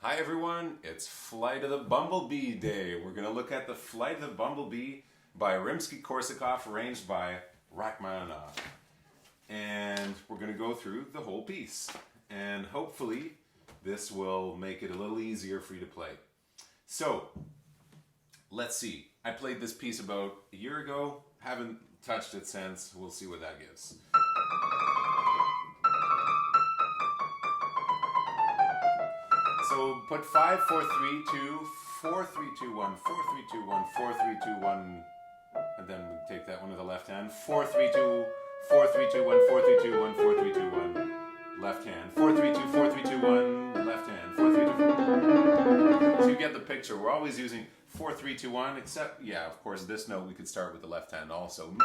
Hi everyone, it's Flight of the Bumblebee Day. We're going to look at the Flight of the Bumblebee by Rimsky Korsakov, arranged by Rachmaninov. And we're going to go through the whole piece. And hopefully this will make it a little easier for you to play. So, let's see. I played this piece about a year ago. Haven't touched it since. We'll see what that gives. So put 5, 4, 3, 2, 4, 3, 2, 1, 4, 3, 2, 1, 4, 3, 2, 1, and then we take that one with the left hand. 4, 3, 2, 4, 3, 2, 1, 4, 3, 2, 1, 4, 3, 2, 1, left hand. 4, 3, 2, 4, 3, 2, 1, left hand. 4, 3, 2, 4. So you get the picture. We're always using 4, 3, 2, 1, except, yeah, of course, this note we could start with the left hand also.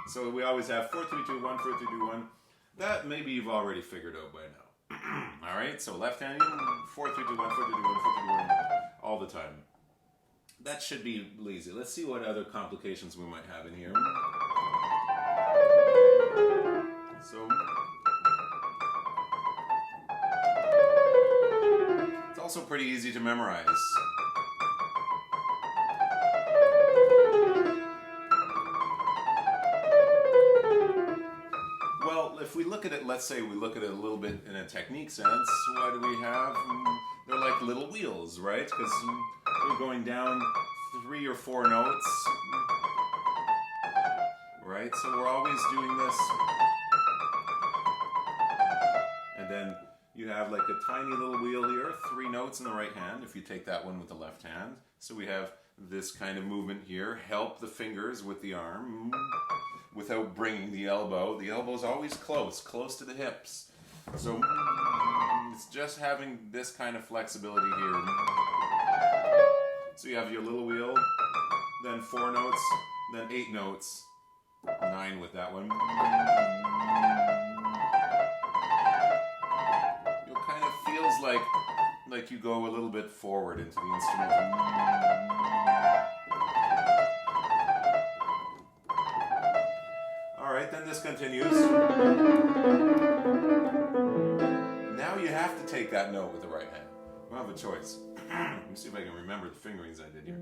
So we always have 4, 3, 2, 1, 4, 3, 2, 1. That maybe you've already figured out by now. Alright, so left hand, 4, 3, 2, 1, 4, 3, 2, 1, 4, 3, 2, 1, all the time. That should be easy. Let's see what other complications we might have in here. So, it's also pretty easy to memorize. If we look at it, let's say we look at it a little bit in a technique sense, what do we have? They're like little wheels, right? Because we're going down 3 or 4 notes, right? So we're always doing this. And then you have like a tiny little wheel here, 3 notes in the right hand, if you take that one with the left hand. So we have this kind of movement here. Help the fingers with the arm without bringing the elbow. The elbow's always close to the hips. So it's just having this kind of flexibility here. So you have your little wheel, then 4 notes, then 8 notes, 9 with that one. It kind of feels like you go a little bit forward into the instrument. Alright, then this continues. Now you have to take that note with the right hand. You don't have a choice. Let me see if I can remember the fingerings I did here.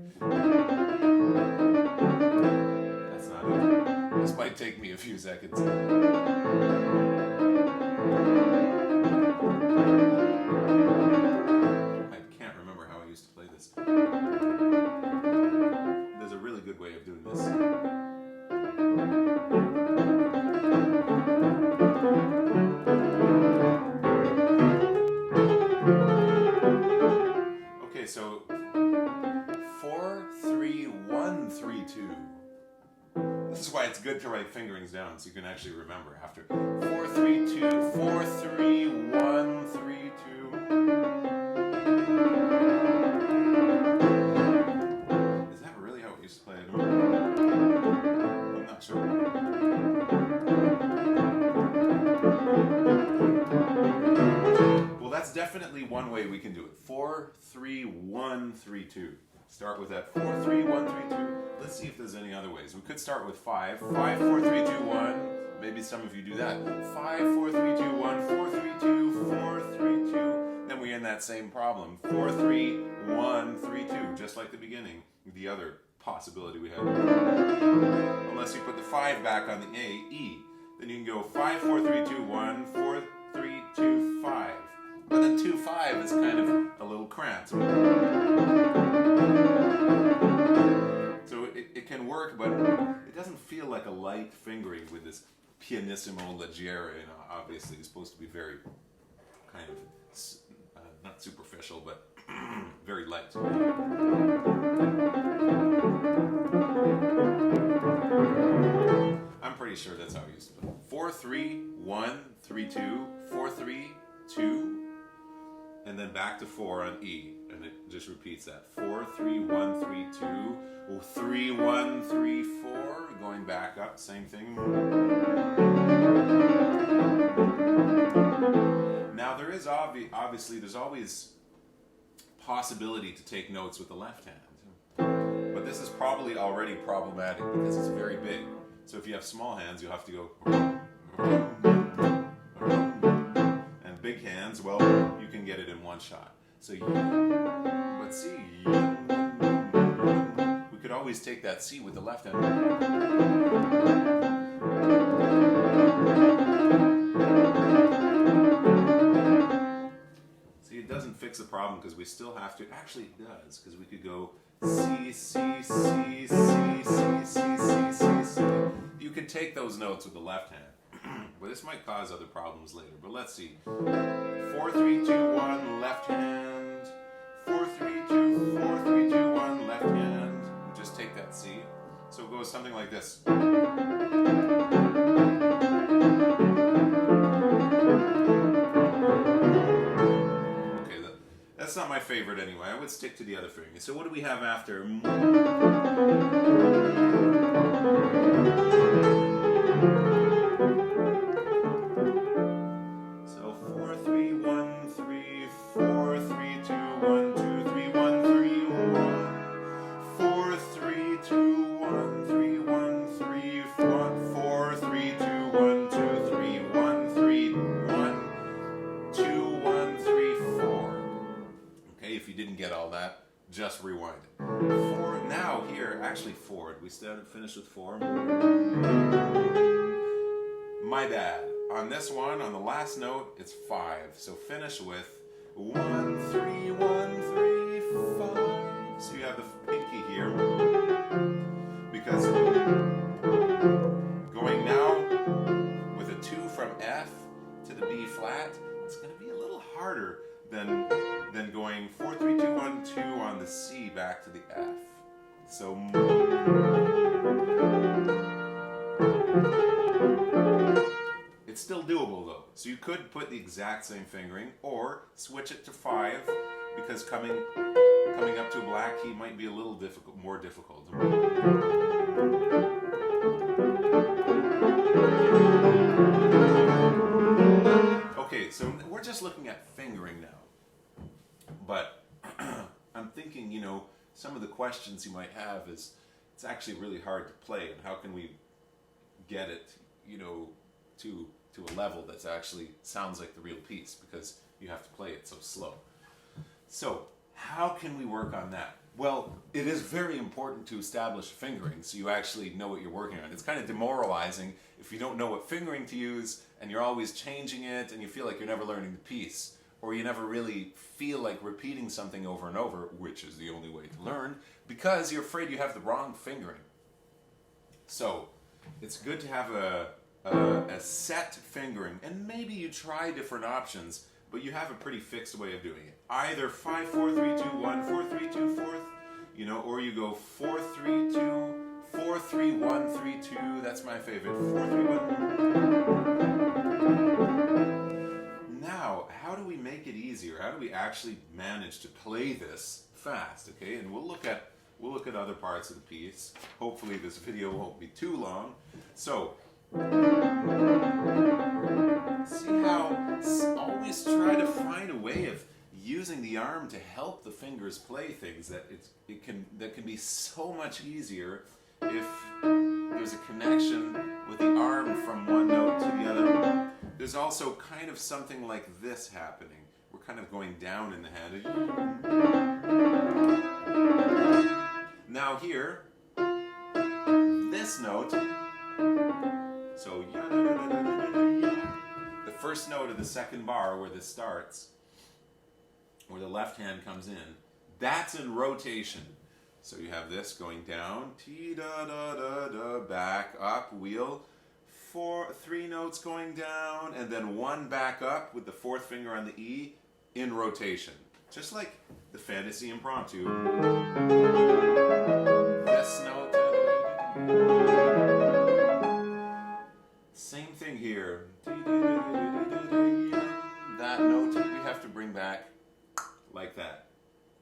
That's not it. This might take me a few seconds. I can't remember how I used to play this. There's a really good way of doing this. Okay, so 4, 3, 1, 3, 2. This is why it's good to write fingerings down so you can actually remember after. 4, 3, 2, 4, 3, 1, 3, 2. Is that really how it used to play it? I'm not sure. Well, that's definitely one way we can do it. 4, 3, 1, 3, 2. Start with that 4, 3, 1, 3, 2. Let's see if there's any other ways. We could start with 5. 5, 4, 3, 2, 1. Maybe some of you do that. 5, 4, 3, 2, 1, 4, 3, 2, 4, 3, 2. Then we end that same problem. 4, 3, 1, 3, 2. Just like the beginning. The other possibility we have. Unless you put the 5 back on the A, E. Then you can go 5, 4, 3, 2, 1, 4, 3, 2, 5. But then 2, 5 is kind of a little cramped. So it can work, but it doesn't feel like a light fingering with this pianissimo leggero. You know, obviously it's supposed to be very kind of, not superficial, but very light. I'm pretty sure that's how I used to play. 4, 3, 1, 3, 2, 4, 3, 2, and then back to 4 on E, and it just repeats that. 4, 3, 1, 3, 2, 3, 1, 3, 4, going back up, same thing. Now there is obviously, there's always possibility to take notes with the left hand. But this is probably already problematic because it's very big. So if you have small hands, you'll have to go and big hands, well, you can get it in one shot. So let's see. We could always take that C with the left hand. See, it doesn't fix the problem because we still have to. Actually, it does, because we could go C, C, C, C, C, C, C, C, C. You could take those notes with the left hand. Well, this might cause other problems later, but let's see. 4, 3, 2, 1, left hand. 4, 3, 2, 4, 3, 2, 1, left hand. Just take that C. So it goes something like this. Okay, that's not my favorite anyway. I would stick to the other finger. So what do we have after? Just rewind it. 4, now here, actually 4. We finished with 4. My bad. On this one, on the last note, it's 5. So finish with 1, 3, 1, 3, 5. So you have the pinky here. Because going now with a 2 from F to the B flat, it's going to be a little harder than going 4, 3, 2, 1, 2 on the C back to the F. So it's still doable though. So you could put the exact same fingering or switch it to 5 because coming up to a black key might be a little more difficult. Okay, so we're just looking at fingering now. But I'm thinking, some of the questions you might have is, it's actually really hard to play, and how can we get it, to a level that's actually sounds like the real piece, because you have to play it so slow. So, how can we work on that? Well, it is very important to establish fingering so you actually know what you're working on. It's kind of demoralizing if you don't know what fingering to use, and you're always changing it, and you feel like you're never learning the piece. Or you never really feel like repeating something over and over, which is the only way to learn, because you're afraid you have the wrong fingering. So, it's good to have a set fingering, and maybe you try different options, but you have a pretty fixed way of doing it. Either 5, 4, 3, 2, 1, 4, 3, 2, 4, or you go 4, 3, 2, 4, 3, 1, 3, 2, that's my favorite, 4, 3, 1. Now, how do we make it easier? How do we actually manage to play this fast? Okay, and we'll look at other parts of the piece. Hopefully this video won't be too long. So, see how always try to find a way of using the arm to help the fingers play things that can be so much easier if there's a connection with the arm from one note to the other. There's also kind of something like this happening. We're kind of going down in the hand. Now here, this note, so the first note of the second bar where this starts, where the left hand comes in, that's in rotation. So you have this going down, T da da da da, back up, wheel, 3 notes going down, and then 1 back up with the 4th finger on the E in rotation. Just like the Fantasy Impromptu. This note. Same thing here. That note we have to bring back like that.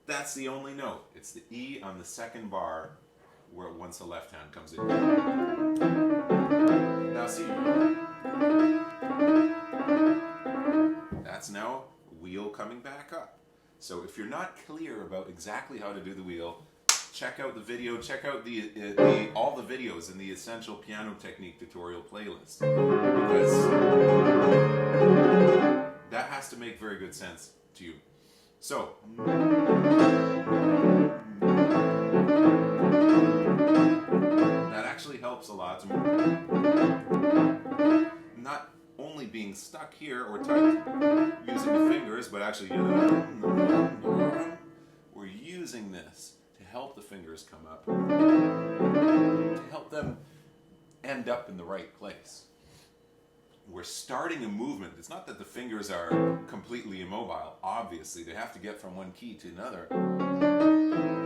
That's the only note. It's the E on the second bar where once the left hand comes in. Now see, that's now wheel coming back up. So if you're not clear about exactly how to do the wheel, check out the video, check out all the videos in the Essential Piano Technique tutorial playlist. Because that has to make very good sense to you. So, that actually helps a lot. Not only being stuck here or tight using the fingers, but actually we're using this to help the fingers come up, to help them end up in the right place. We're starting a movement. It's not that the fingers are completely immobile. Obviously, they have to get from one key to another.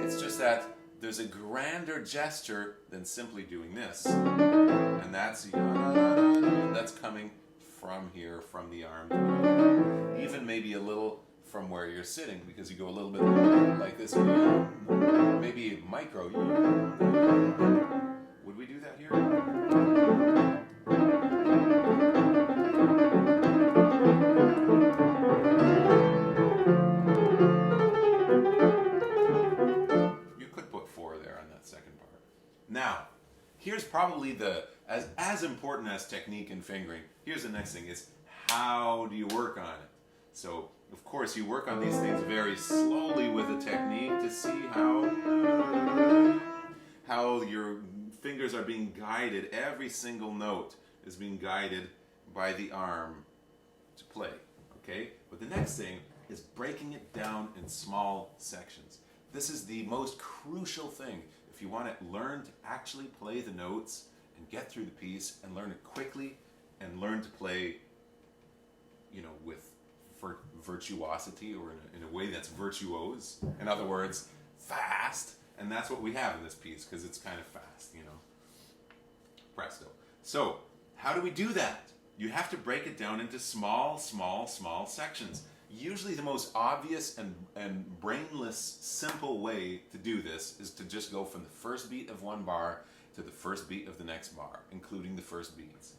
It's just that there's a grander gesture than simply doing this. And that's coming from here, from the arm. Even maybe a little from where you're sitting, because you go a little bit like this. Maybe micro. Would we do that here? Now, here's probably as important as technique and fingering. Here's the next thing, is how do you work on it? So, of course, you work on these things very slowly with a technique to see how your fingers are being guided. Every single note is being guided by the arm to play, okay? But the next thing is breaking it down in small sections. This is the most crucial thing. If you want to learn to actually play the notes and get through the piece and learn it quickly and learn to play, with virtuosity, or in a way that's virtuose. In other words, fast. And that's what we have in this piece, because it's kind of fast, Presto. So, how do we do that? You have to break it down into small sections. Usually the most obvious and brainless, simple way to do this is to just go from the first beat of one bar to the first beat of the next bar, including the first beats.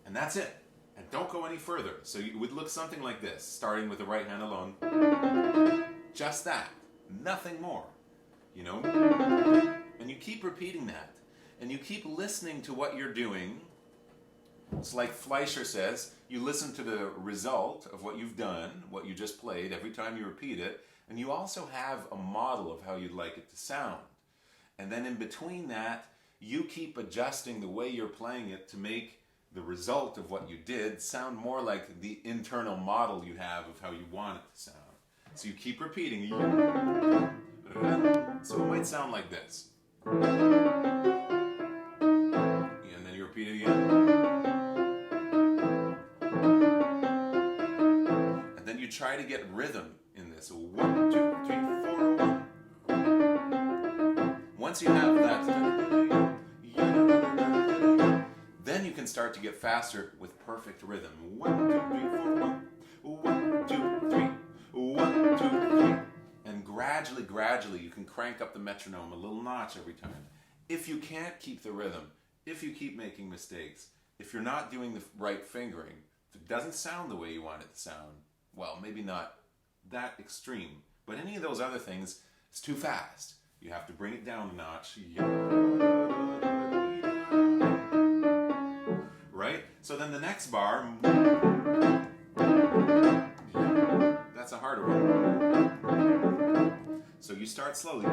And that's it. And don't go any further. So it would look something like this, starting with the right hand alone. Just that. Nothing more. And you keep repeating that. And you keep listening to what you're doing. It's like Fleischer says, you listen to the result of what you've done, what you just played, every time you repeat it, and you also have a model of how you'd like it to sound. And then in between that, you keep adjusting the way you're playing it to make the result of what you did sound more like the internal model you have of how you want it to sound. So you keep repeating. So it might sound like this. And then you repeat it again. You try to get rhythm in this. 1, 2, 3, 4, 1. Once you have that, then you can start to get faster with perfect rhythm. 1, 2, 3, 4, 1. 1, 2, 3. 1, 2, 3. And gradually, you can crank up the metronome a little notch every time. If you can't keep the rhythm, if you keep making mistakes, if you're not doing the right fingering, if it doesn't sound the way you want it to sound, well, maybe not that extreme, but any of those other things, it's too fast. You have to bring it down a notch. Right? So then the next bar, that's a harder one. So you start slowly.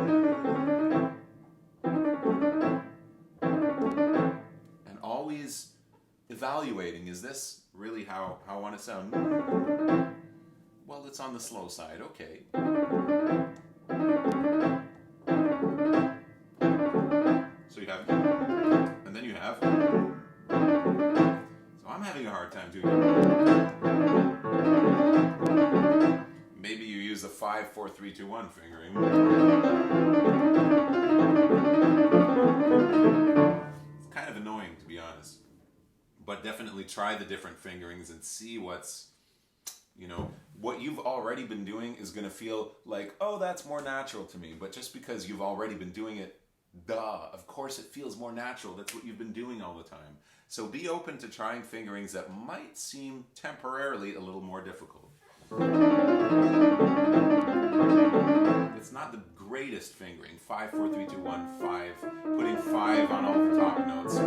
And always evaluating, is this really how I want it to sound? Well, it's on the slow side, okay. So you have, and then you have. So I'm having a hard time doing it. Maybe you use the 5, 4, 3, 2, 1 fingering. It's kind of annoying, to be honest. But definitely try the different fingerings and see what's, what you've already been doing is going to feel like, oh, that's more natural to me. But just because you've already been doing it, of course it feels more natural. That's what you've been doing all the time. So be open to trying fingerings that might seem temporarily a little more difficult. It's not the greatest fingering. 5, 4, 3, 2, 1, 5. Putting 5 on all the top notes.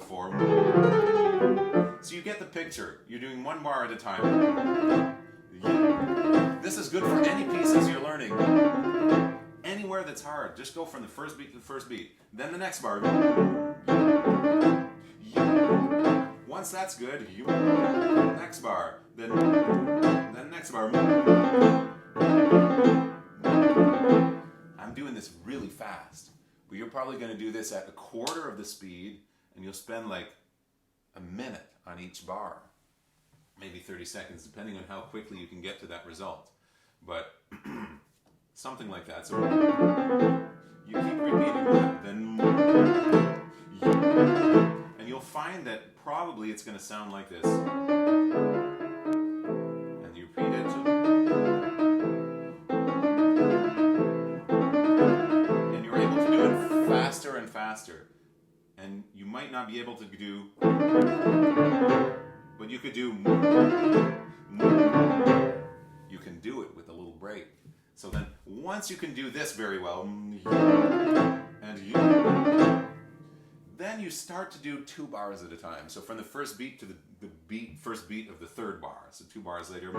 before. So you get the picture. You're doing one bar at a time. This is good for any pieces you're learning. Anywhere that's hard, just go from the first beat to the first beat. Then the next bar. Once that's good, next bar. Then next bar. I'm doing this really fast, but you're probably going to do this at a quarter of the speed, and you'll spend like a minute on each bar. Maybe 30 seconds, depending on how quickly you can get to that result. But something like that. So you keep repeating that, then and you'll find that probably it's going to sound like this. And you repeat it. And you're able to do it faster and faster. And you might not be able to do, but you could do, you can do it with a little break. So then once you can do this very well, and then you start to do 2 bars at a time. So from the first beat to the first beat of the third bar. So 2 bars later.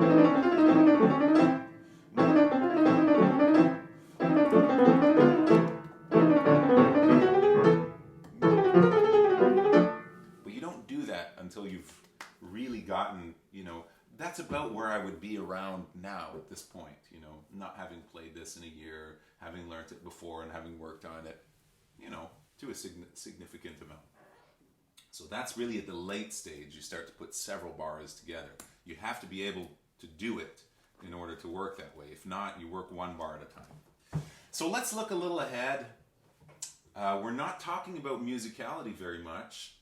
But you don't do that until you've really gotten, that's about where I would be around now at this point, not having played this in a year, having learned it before and having worked on it, to a significant amount. So that's really at the late stage, you start to put several bars together. You have to be able to do it in order to work that way. If not, you work 1 bar at a time. So let's look a little ahead. We're not talking about musicality very much,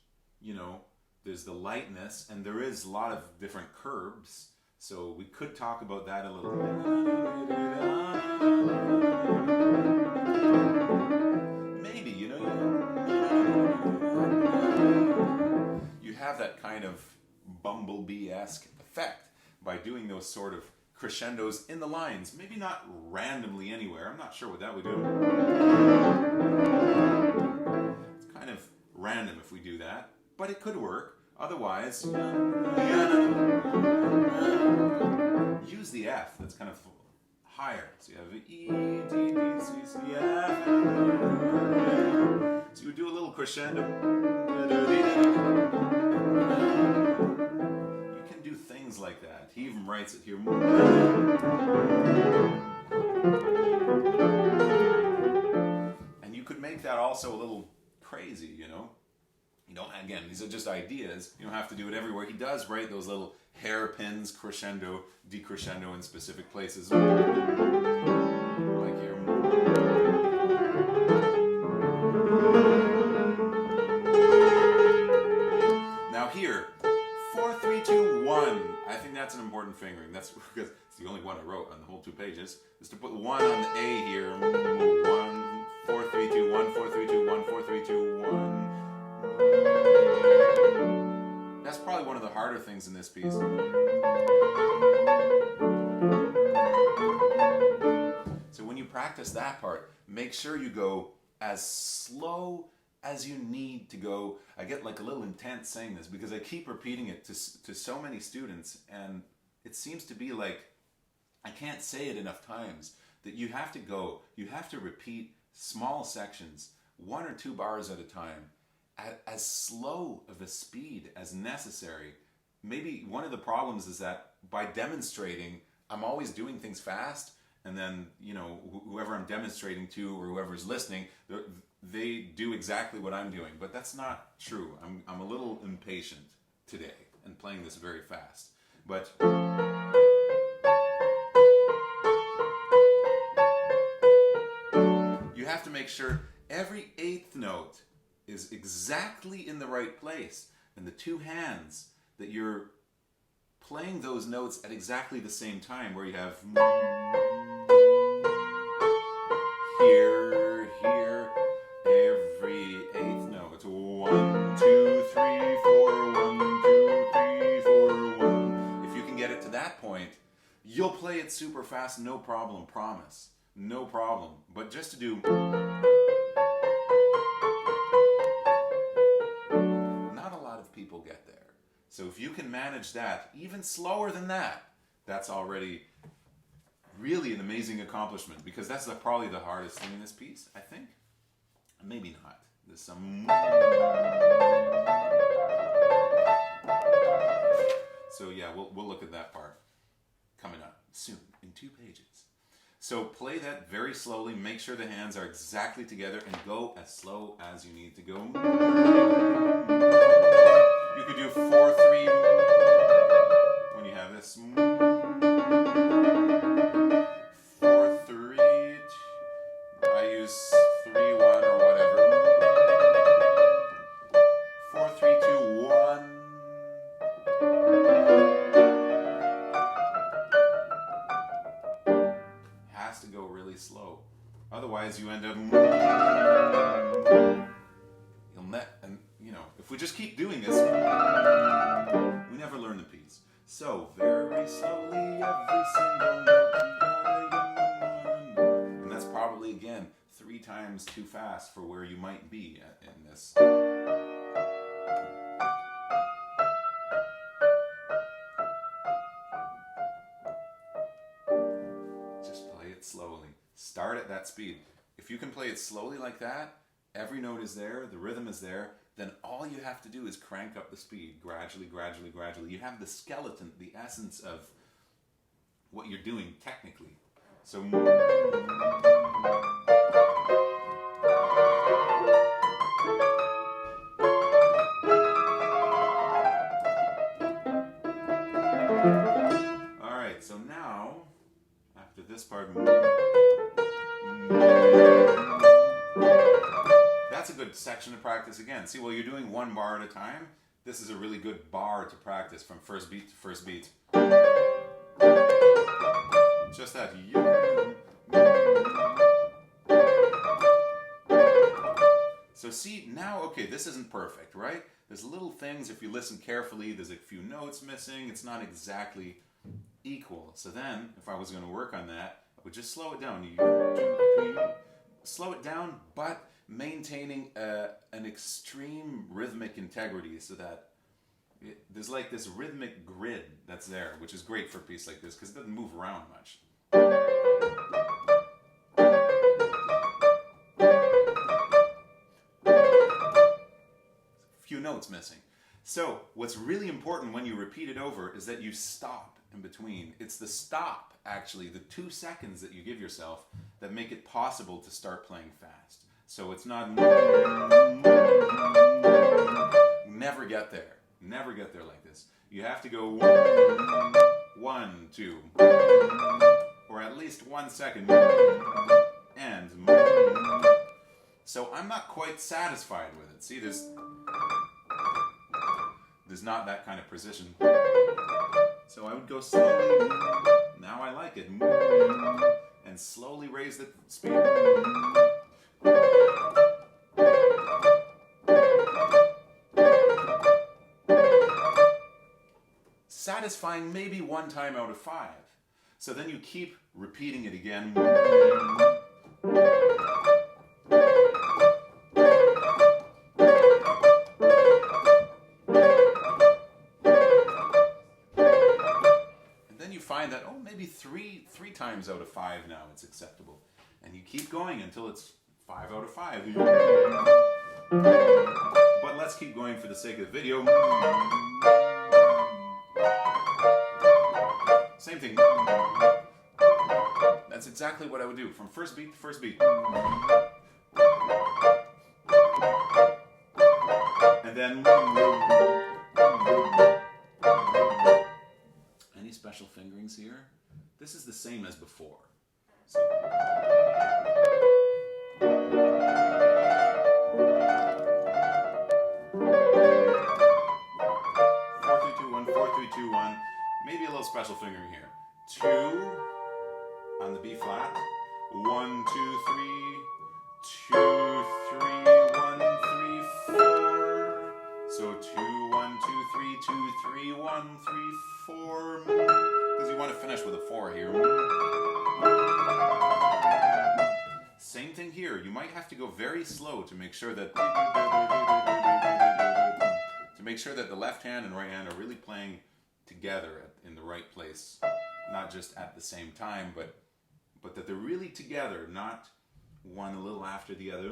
There's the lightness, and there is a lot of different curbs, so we could talk about that a little bit. Maybe, you have that kind of BumbleBee-esque effect by doing those sort of crescendos in the lines. Maybe not randomly anywhere. I'm not sure what that would do. It's kind of random if we do that, but it could work. Otherwise, use the F that's kind of higher. So you have E, D, D, C, C, F. So you do a little crescendo. You can do things like that. He even writes it here. And you could make that also a little crazy, Again, these are just ideas. You don't have to do it everywhere. He does write those little hairpins, crescendo, decrescendo in specific places. Like here. Now here, 4, 3, 2, 1. I think that's an important fingering. That's because it's the only one I wrote on the whole 2 pages. Is to put 1 on the A here. 1, 4, 3, 2, 1, 4, 3, 2, 1, 4, 3, 2, 1. That's probably one of the harder things in this piece. So when you practice that part, make sure you go as slow as you need to go. I get like a little intense saying this because I keep repeating it to so many students, and it seems to be like I can't say it enough times that you have to repeat small sections, 1 or 2 bars at a time, at as slow of a speed as necessary. Maybe one of the problems is that by demonstrating, I'm always doing things fast, and then, whoever I'm demonstrating to or whoever's listening, they do exactly what I'm doing. But that's not true. I'm a little impatient today and playing this very fast. But you have to make sure every 8th note is exactly in the right place, and the 2 hands that you're playing those notes at exactly the same time, where you have here, here, every 8th note. 1, 2, 3, 4, 1, 2, 3, 4, 1. If you can get it to that point, you'll play it super fast, no problem, promise. No problem. But just to do people get there. So if you can manage that, even slower than that, that's already really an amazing accomplishment, because that's probably the hardest thing in this piece, I think. Maybe not. There's some... So yeah, we'll look at that part coming up soon in 2 pages. So play that very slowly. Make sure the hands are exactly together and go as slow as you need to go. You could do 4-3 when you have this. 4-3. I use 3-1 or whatever. 4-3-2-1. Has to go really slow. Otherwise, you end up. And you know, if we just keep doing this, we never learn the piece. So very slowly, every single note. And that's probably again 3 times too fast for where you might be in this. Just play it slowly. Start at that speed. If you can play it slowly like that, every note is there, the rhythm is there, then all you have to do is crank up the speed gradually, gradually, gradually. You have the skeleton, the essence of what you're doing technically. So all right, so now after this part, that's a good section to practice again. See, while you're doing 1 bar at a time, this is a really good bar to practice from first beat to first beat. Just that. So see, now, okay, this isn't perfect, right? There's little things, if you listen carefully, there's a few notes missing. It's not exactly equal. So then, if I was going to work on that, I would just slow it down. Slow it down, but maintaining an extreme rhythmic integrity, so that there's like this rhythmic grid that's there, which is great for a piece like this because it doesn't move around much. Few notes missing. So what's really important when you repeat it over is that you stop in between. It's the stop, actually, the 2 seconds that you give yourself that make it possible to start playing fast. So it's not... Never get there. Never get there like this. You have to go 1, 2, or at least 1 second, and... So I'm not quite satisfied with it. See, there's not that kind of precision. So I would go slowly. Now I like it. And slowly raise the speed. Satisfying maybe 1 time out of 5. So then you keep repeating it again. Find that, oh, maybe three times out of 5 now it's acceptable. And you keep going until it's 5 out of 5. But let's keep going for the sake of the video. Same thing. That's exactly what I would do from first beat to first beat. And then... Any special fingerings here? This is the same as before. So. 4, 3, 2, 1, 4, 3, 2, 1. Maybe a little special fingering here. 2 on the B flat. 1, 2, 3. 2, 3, 1, 3, 4. So 2, 1, 2, 3, 2, 3, 1, 3, 4. Because you want to finish with a 4 here. Same thing here. You might have to go very slow to make sure that make sure that the left hand and right hand are really playing together in the right place, not just at the same time, but that they're really together, not one a little after the other.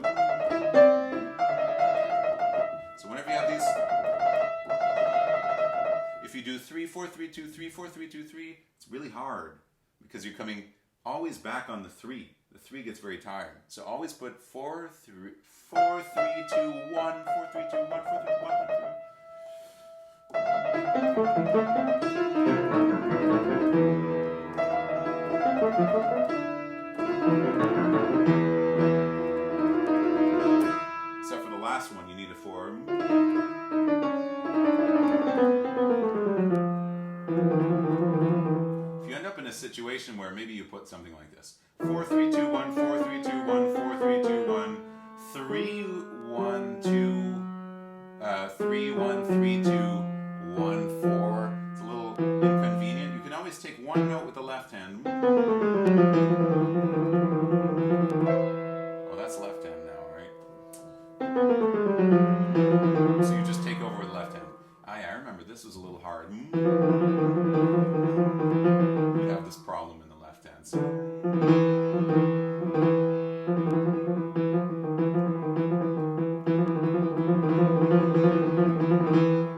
So whenever you have these, if you do 3, 4, 3, 2, 3, 4, 3, 2, 3, it's really hard because you're coming always back on the 3. The 3 gets very tired. So always put 4, 3, 4, 3, 2, 1, 4, 3, 2, 1, 4, 3, 1, 4, 2. So for the last one, you need a 4. If you end up in a situation where maybe you put something like this: 4, 3, 2, 1, 4, 3, 2, 1, 4, 3, 2, 1, 3, 1, 2, 3, 1, 3, 2, 1, 4. It's a little inconvenient. You can always take one note with the left hand. Oh, that's left hand now, right? So you just take over with the left hand. I remember this was a little hard. You have this problem in the left hand. So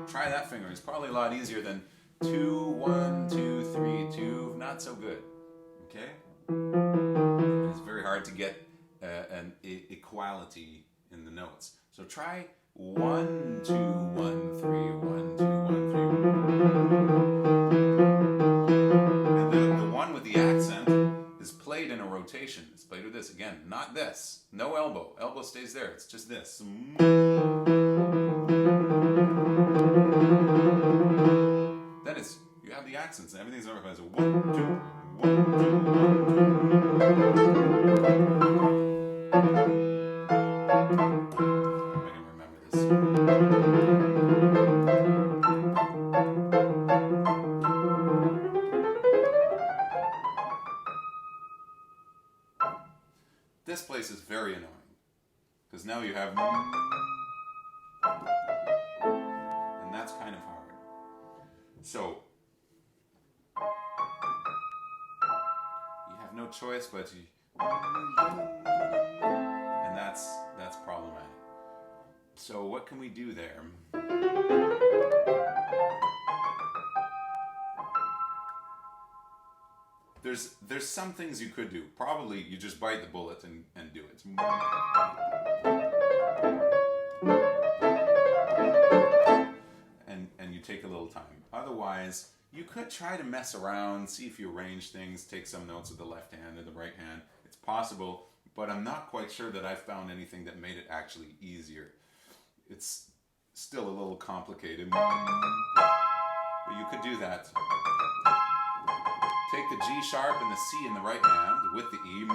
try that finger. It's probably a lot easier than 2, 1, 2, 3, 2. Not so good. Okay? And it's very hard to get an equality in the notes. So try 1, 2, 1, 3, 1, 2, 1, 3. And the one with the accent is played in a rotation. It's played with this. Again, not this. No elbow. Elbow stays there. It's just this. Then you have the accents and everything's over. So 1, 2, 1, 2, 1, 2. This place is very annoying because now you have, and that's kind of hard. So you have no choice but to, and that's problematic. So what can we do there? There's some things you could do. Probably you just bite the bullet and do it. And you take a little time. Otherwise, you could try to mess around, see if you arrange things, take some notes with the left hand and the right hand. It's possible, but I'm not quite sure that I've found anything that made it actually easier. It's still a little complicated, but you could do that. Take the G sharp and the C in the right hand with the E,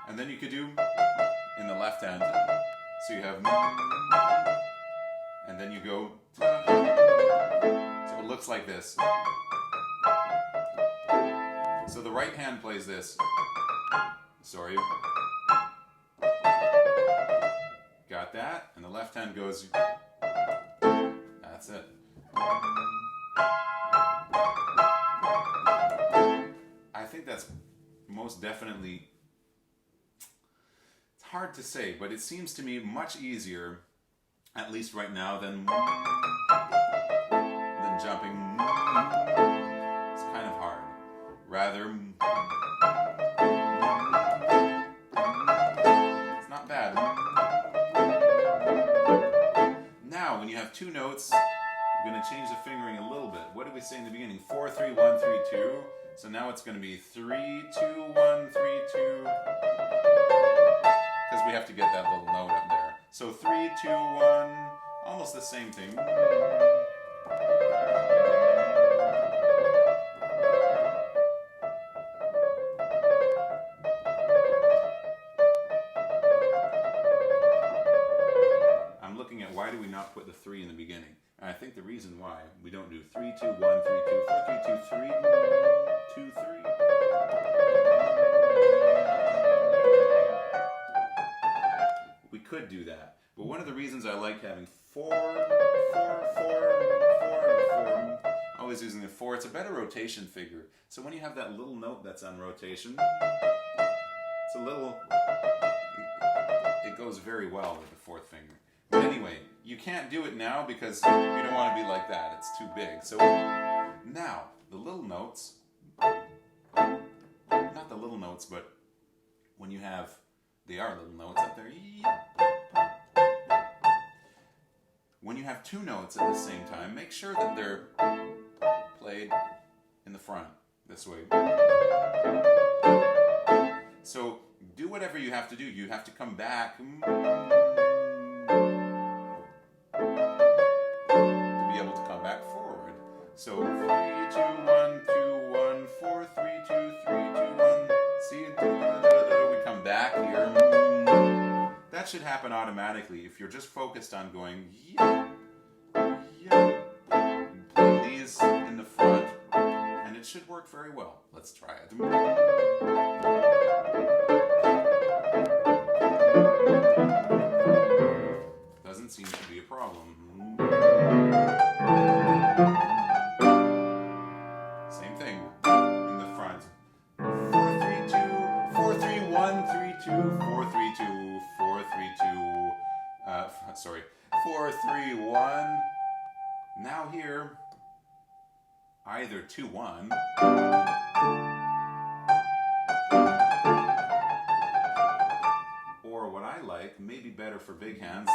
and then you could do in the left hand. So you have, and then you go, so it looks like this. So the right hand plays this. Sorry. Got that? And the left hand goes, that's it. I think that's most definitely, it's hard to say, but it seems to me much easier, at least right now, than jumping. It's kind of hard. Rather, it's not bad. Now, when you have two notes, we're going to change the fingering a little bit. What did we say in the beginning? 4, 3, 1, 3, 2. So now it's going to be 3, 2, 1, 3, 2. Because we have to get that little note up there. So 3, 2, 1. Almost the same thing. I'm looking at why do we not put the 3 in the beginning. And I think the reason why we don't do 3, 2, 1, 3, 2, 4, 3, 2, 3, 2, 3. We could do that. But one of the reasons I like having 4 4. Always using the 4. It's a better rotation figure. So when you have that little note that's on rotation, it's a little, it goes very well with the 4th finger. But anyway, you can't do it now because you don't want to be like that. It's too big. So now, the little notes, not the little notes, but when you have, they are little notes up there. When you have 2 notes at the same time, make sure that they're played in the front, this way. So do whatever you have to do. You have to come back to be able to come back forward. So 3, 2, 1, 2, 1, 4, 3, 2, 3, 2, 1. See, we come back here. That should happen automatically if you're just focused on going playing these in the front, and it should work very well. Let's try it. Doesn't seem to be a problem. Same thing in the front. 4, 3, 2, 4, 3, 1, 3, 2, 4, 3, 2, 4, 3, 2. Sorry, 4, 3, 1. Now here, either 2, 1. Or what I like, maybe better for big hands,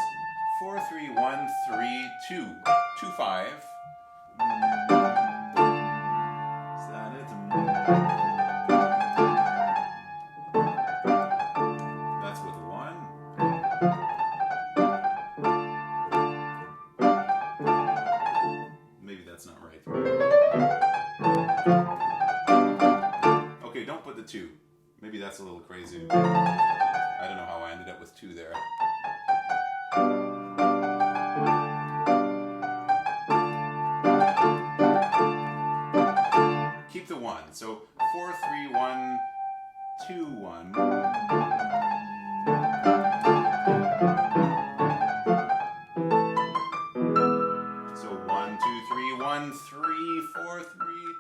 4, 3, 1, 3, 2. 2, 5. Is that it? That's with 1. Maybe that's not right. Okay, don't put the 2. Maybe that's a little crazy. I don't know how I ended up with 2 there. Keep the 1. So 4, 3, 1, 2, 1. So 1, 2, 3, 1, 3, 4, 3,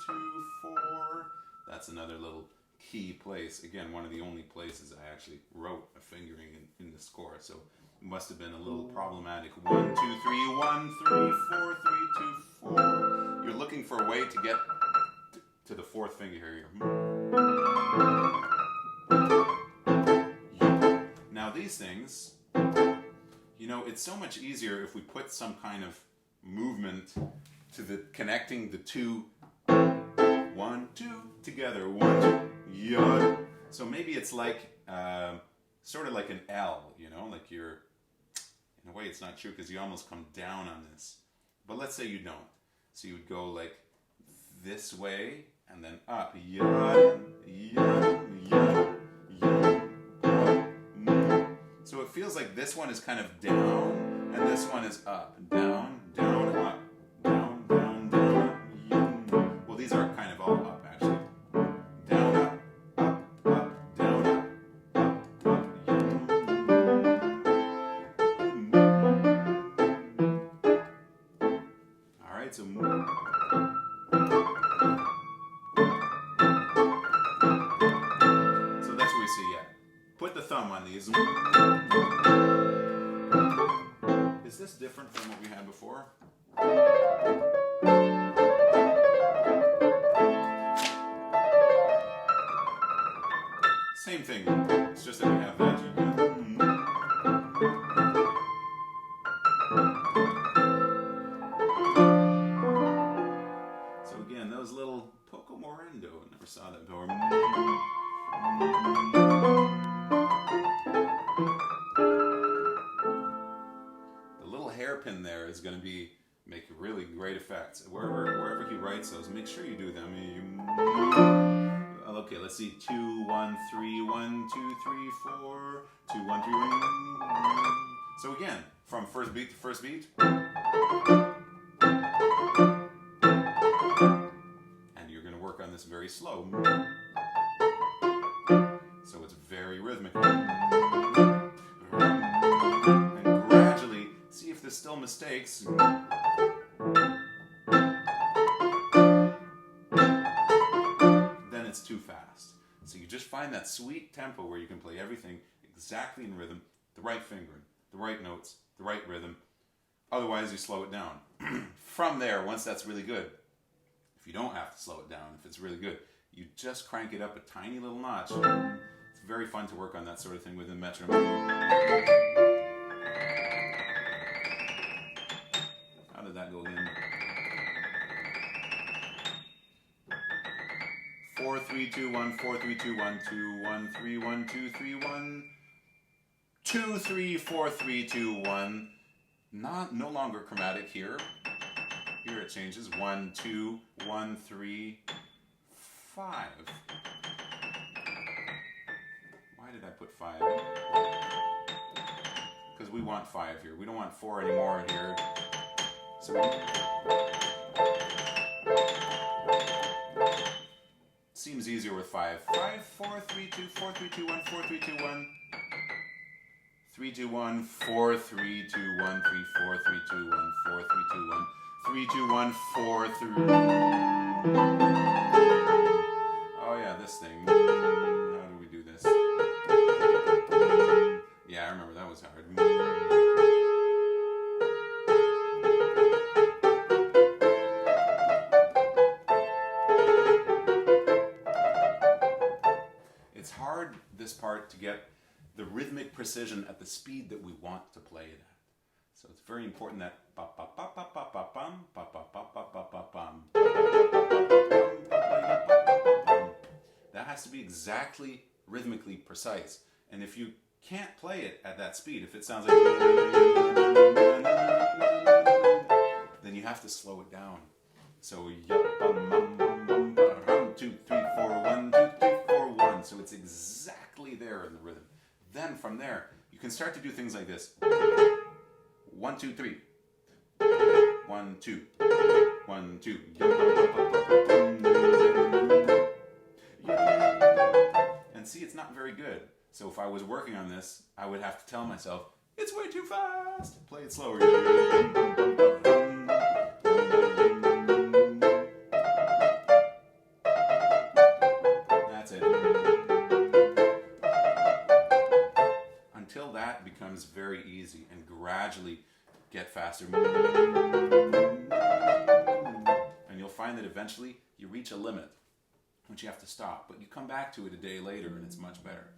2, 4. That's another little key place. Again, one of the only places I actually wrote a fingering in the score. So it must have been a little problematic. 1, 2, 3, 1, 3, 4, 3, 2, 4. You're looking for a way to get to the 4th finger here. Now these things, you know, it's so much easier if we put some kind of movement to the connecting the 2, 1, 2 together. 1, 2, yeah. So maybe it's like sort of like an L, you know, like you're, in a way it's not true because you almost come down on this. But let's say you don't. So you would go like this way and then up. So it feels like this one is kind of down and this one is up. Down, down, up. Down, down, down, up. Well, these are kind of all up actually. Down, up, up, up, down, up, up, up, All right, so that's what we see, yeah. Put the thumb on these. Is this different from what we had before? Same thing. It's just that we have that. So again, those little poco morendo. Never saw that before. The little hairpin there is going to make really great effects. Wherever he writes those, make sure you do them. Okay, let's see. 2, 1, 3, 1, 2, 3, 4. 2, 1, 3, 1. So again, from first beat to first beat. And you're going to work on this very slow. So it's very rhythmic. And gradually, see if this still mistakes. Then it's too fast. So you just find that sweet tempo where you can play everything exactly in rhythm, the right fingering, the right notes, the right rhythm. Otherwise, you slow it down. From there, once that's really good, if you don't have to slow it down, if it's really good, you just crank it up a tiny little notch. It's very fun to work on that sort of thing within metronome. How did that go again? 4 3 2 1 4 3 2 1 2 1 3 1 2 3 1 2 3 4 3 2 1. No longer chromatic here. Here it changes 1 2 1 3 5. Why did I put 5 in? Because we want 5 here. We don't want 4 anymore here. So seems easier with 5. 5 4 3 2 4 3 2 1 4 3 2 1 3 2 1 4 3 2 1 3 4 3 2 1 4 3 2 1 3 2 1 4 3. Oh yeah, this thing. How do we do this? Yeah, I remember that was hard. It's hard, this part, to get the rhythmic precision at the speed that we want to play it at. So it's very important that that has to be exactly rhythmically precise. And if you can't play it at that speed, if it sounds like, then you have to slow it down. So 2 3 4 1 2 3 4 1. So it's exactly there in the rhythm. Then from there, you can start to do things like this. 1 2 3. 1 2 1 2. And see, it's not very good. So if I was working on this, I would have to tell myself, it's way too fast. Play it slower. That's it. Until that becomes very easy and gradually get faster. And you'll find that eventually you reach a limit, which you have to stop. But you come back to it a day later and it's much better.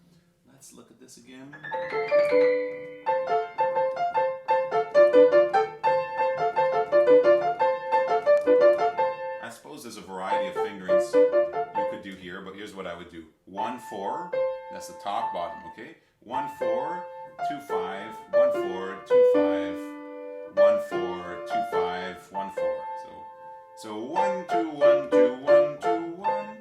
Let's look at this again. I suppose there's a variety of fingerings you could do here, but here's what I would do. 1 4, that's the top bottom, okay? 1 4 2 5 1 4 2 5 1 4 2 5 1 4. So 1 2 1 2 1 2 1.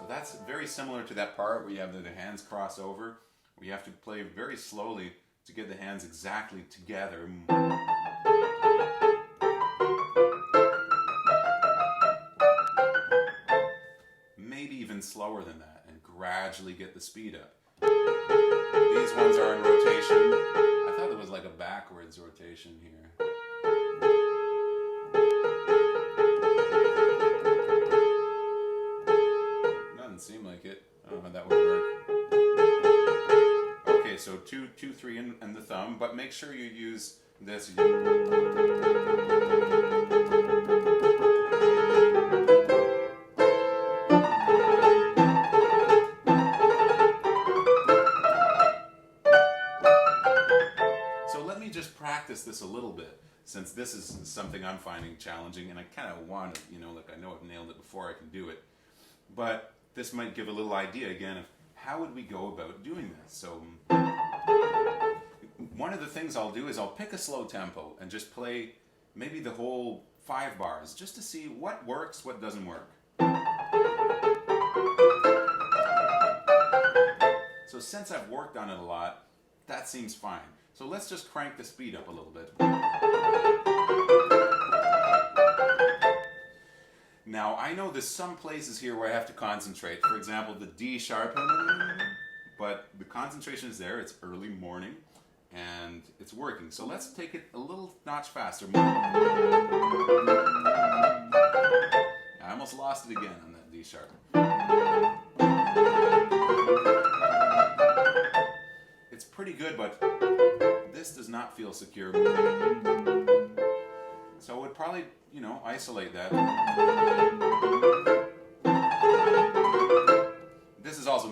That's very similar to that part where you have the hands cross over, where you have to play very slowly to get the hands exactly together. Maybe even slower than that, and gradually get the speed up. These ones are in rotation. I thought it was like a backwards rotation here. Seem like it. I don't know how that would work. Okay, so 2 2 3 and the thumb, but make sure you use this. So let me just practice this a little bit, since this is something I'm finding challenging, and I kind of want to, like I know I've nailed it before I can do it, but this might give a little idea again of how would we go about doing this. So one of the things I'll do is I'll pick a slow tempo and just play maybe the whole 5 bars just to see what works, what doesn't work. So So since I've worked on it a lot, that seems fine. So let's just crank the speed up a little bit. Now, I know there's some places here where I have to concentrate. For example, the D sharp, but the concentration is there. It's early morning, and it's working. So let's take it a little notch faster. I almost lost it again on that D sharp. It's pretty good, but this does not feel secure. So I would probably, isolate that. This is also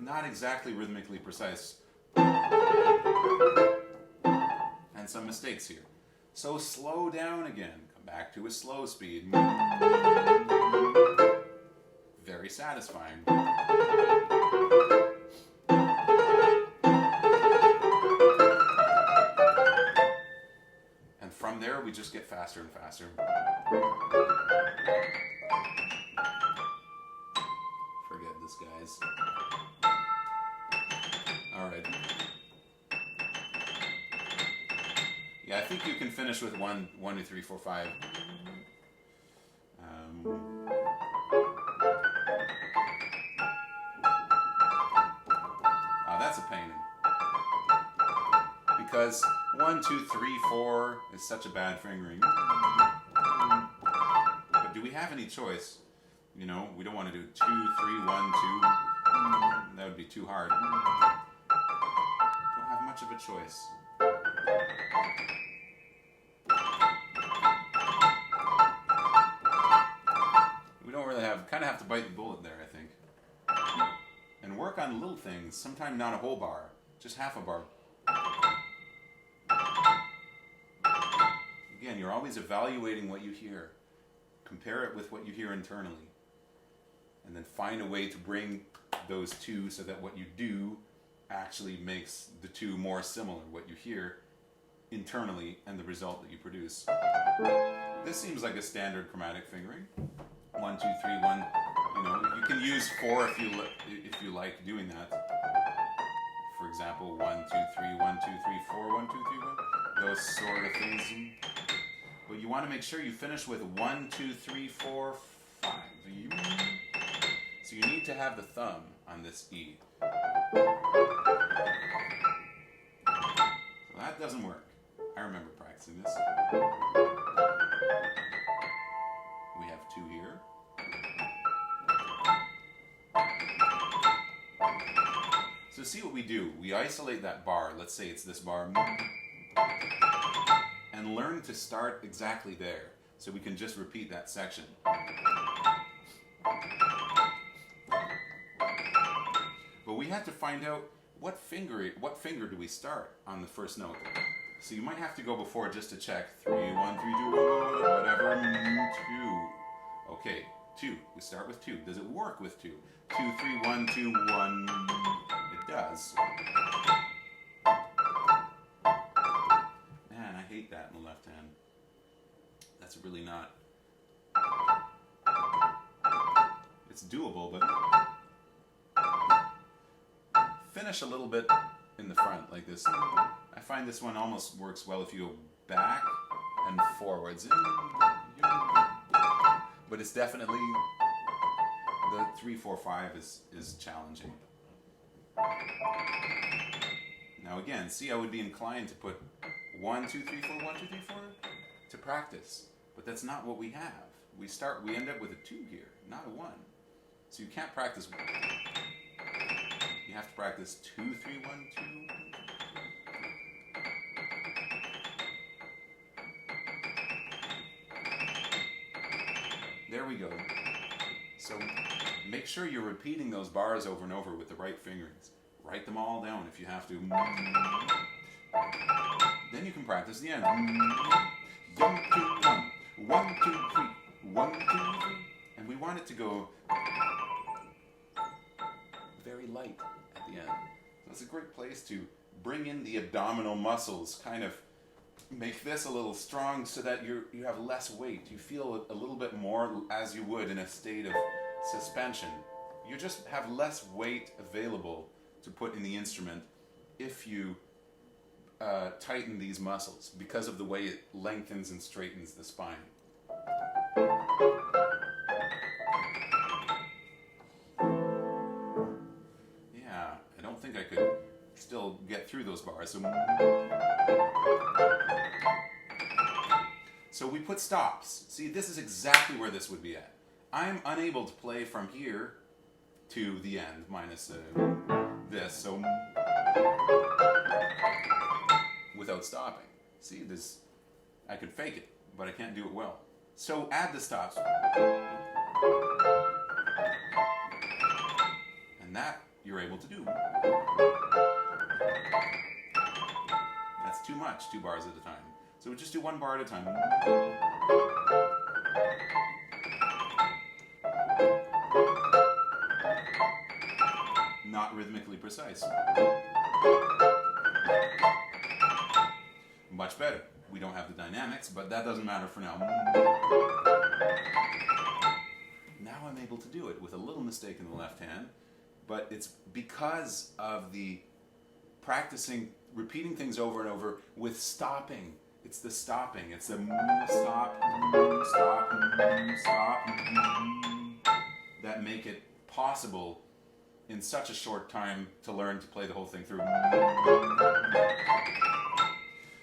not exactly rhythmically precise. And some mistakes here. So slow down again. Come back to a slow speed. Very satisfying. And from there, we just get faster and faster. Forget this, guys. All right. Yeah, I think you can finish with 1, 2, 3, 4, 5. That's a pain. Because 1, 2, 3, 4 is such a bad fingering. But do we have any choice? We don't want to do 2, 3, 1, 2. That would be too hard. Don't have much of a choice. We don't really kind of have to bite the bullet there, I think. And work on little things, sometimes not a whole bar, just half a bar. Again, you're always evaluating what you hear. Compare it with what you hear internally. And then find a way to bring those two so that what you do actually makes the two more similar, what you hear internally and the result that you produce. This seems like a standard chromatic fingering. 1, 2, 3, 1. You can use 4 if you like doing that. For example, 1, 2, 3, 1, 2, 3, 4, 1, 2, 3, 1. Those sort of things. But you want to make sure you finish with 1, 2, 3, 4, 5. So you need to have the thumb on this E. So that doesn't work. I remember practicing this. We have 2 here. So see what we do. We isolate that bar. Let's say it's this bar. And learn to start exactly there. So we can just repeat that section. But we have to find out what finger do we start on the first note. So you might have to go before just to check 3, 1, 3, 2, whatever, 2. Okay, 2. We start with 2. Does it work with 2? 2, 3, 1, 2, 1. It does. Man, I hate that in the left hand. That's really not. It's doable, but finish a little bit in the front like this. I find this one almost works well if you go back and forwards. But it's definitely the 3, 4, 5 is challenging. Now again, see, I would be inclined to put 1, 2, 3, 4, 1, 2, 3, 4 to practice, but that's not what we have. We end up with a 2 here, not a 1. So you can't practice. You have to practice 2, 3, 1, 2. There we go. So make sure you're repeating those bars over and over with the right fingerings. Write them all down if you have to. Then you can practice the end. 1, 2, 1. 1, 2, 3. 1, 2, 3. And we want it to go very light at the end. So it's a great place to bring in the abdominal muscles, kind of make this a little strong so that you have less weight. You feel a little bit more as you would in a state of suspension. you just have less weight available to put in the instrument if you tighten these muscles because of the way it lengthens and straightens the spine. Yeah, I don't think I could still get through those bars. So we put stops. See, this is exactly where this would be at. I'm unable to play from here to the end minus this, so without stopping. See, this, I could fake it, but I can't do it well. So add the stops. And that you're able to do. That's too much, 2 bars at a time. So we just do 1 bar at a time. Not rhythmically precise. Much better. We don't have the dynamics, but that doesn't matter for now. Now I'm able to do it with a little mistake in the left hand, but it's because of the practicing, repeating things over and over with stopping. It's the stopping. It's the stop, stop, stop, that make it possible in such a short time to learn to play the whole thing through.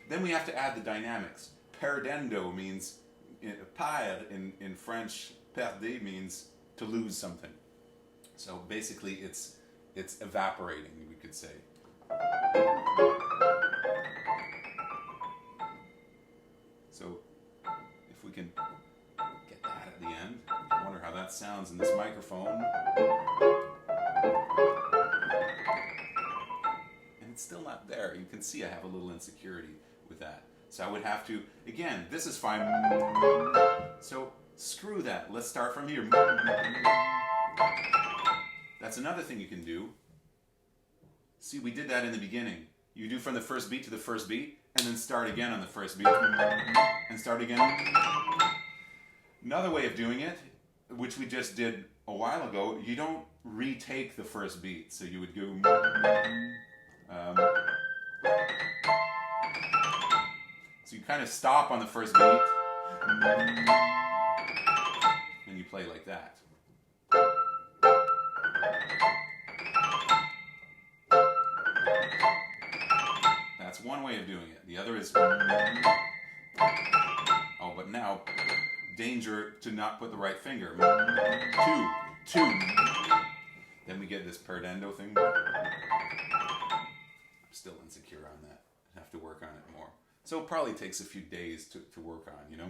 Then we have to add the dynamics. Perdendo means, perdre in French, perdre means to lose something. So basically it's evaporating, we could say. So if we can get that at the end, I wonder how that sounds in this microphone. And it's still not there. You can see I have a little insecurity with that. So I would have to, again, this is fine. So screw that. Let's start from here. That's another thing you can do. See, we did that in the beginning. You do from the first beat to the first beat, and then start again on the first beat, and start again. Another way of doing it, which we just did a while ago, you don't retake the first beat. So you would go... so you kind of stop on the first beat, and you play like that. That's one way of doing it. The other is... Oh, but now, danger to not put the right finger. 2, 2. Then we get this perdendo thing. I'm still insecure on that. I have to work on it more. So it probably takes a few days to work on, you know.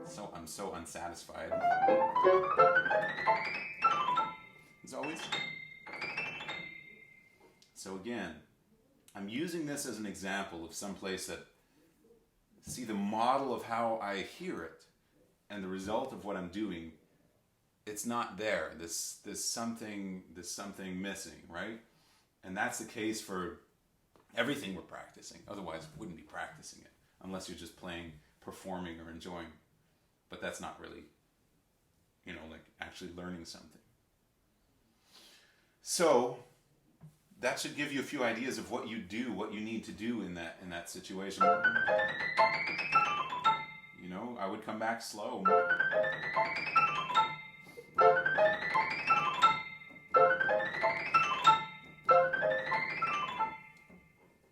So I'm so unsatisfied. As always. So again, I'm using this as an example of some place that, see, the model of how I hear it and the result of what I'm doing, it's not there. There's something missing, right? And that's the case for everything we're practicing. Otherwise, we wouldn't be practicing it unless you're just playing, performing, or enjoying. But that's not really, you know, like actually learning something. So that should give you a few ideas of what you do, what you need to do in that situation. You know, I would come back slow.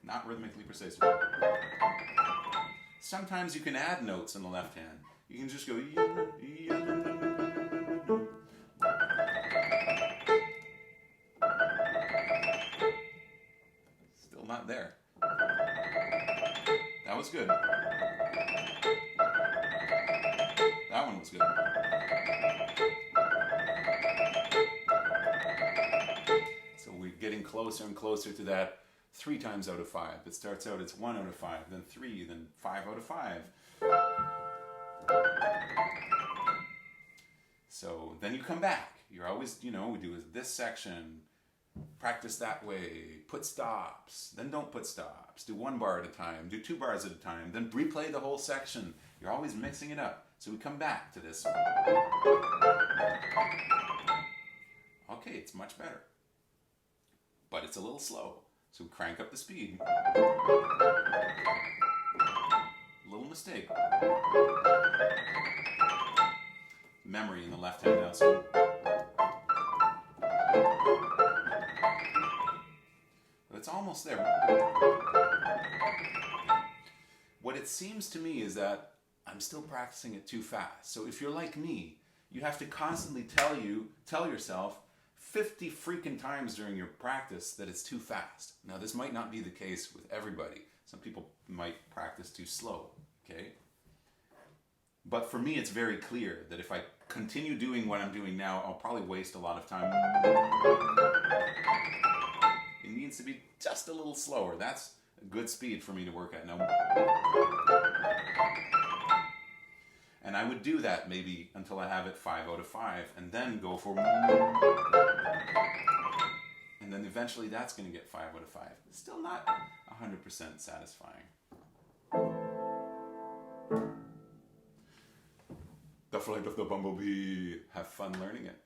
Not rhythmically precise. Sometimes you can add notes in the left hand. You can just go... Still not there. That was good. That one was good. So we're getting closer and closer to that 3 times out of 5. It starts out, it's 1 out of 5, then 3, then 5 out of 5. So then you come back. You're always, you know, we do this section, practice that way, put stops, then don't put stops, do 1 bar at a time, do 2 bars at a time, then replay the whole section. You're always mixing it up. So we come back to this. Okay, it's much better. But it's a little slow. So we crank up the speed. Little mistake. Memory in the left hand now. So it's almost there. What it seems to me is that I'm still practicing it too fast. So if you're like me, you have to constantly tell yourself 50 freaking times during your practice that it's too fast. Now this might not be the case with everybody. Some people might practice too slow, okay? But for me it's very clear that if I continue doing what I'm doing now, I'll probably waste a lot of time. It needs to be just a little slower. That's a good speed for me to work at now. And I would do that maybe until I have it 5 out of 5, and then go for, and then eventually that's going to get 5 out of 5. It's still not 100% satisfying. The flight of the bumblebee. Have fun learning it.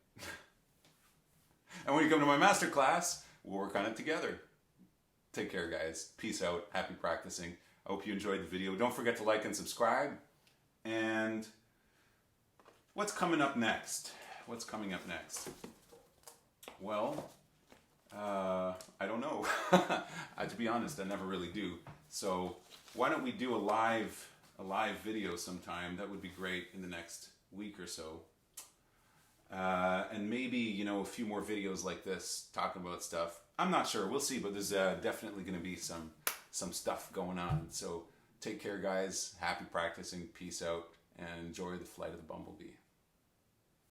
And when you come to my masterclass, we'll work on it together. Take care, guys. Peace out. Happy practicing. I hope you enjoyed the video. Don't forget to like and subscribe. And what's coming up next? What's coming up next? Well, I don't know. To be honest, I never really do. So why don't we do a live video sometime? That would be great in the next week or so. And maybe, you know, a few more videos like this talking about stuff. I'm not sure. We'll see. But there's definitely going to be some stuff going on. So take care, guys. Happy practicing. Peace out. And enjoy the flight of the bumblebee.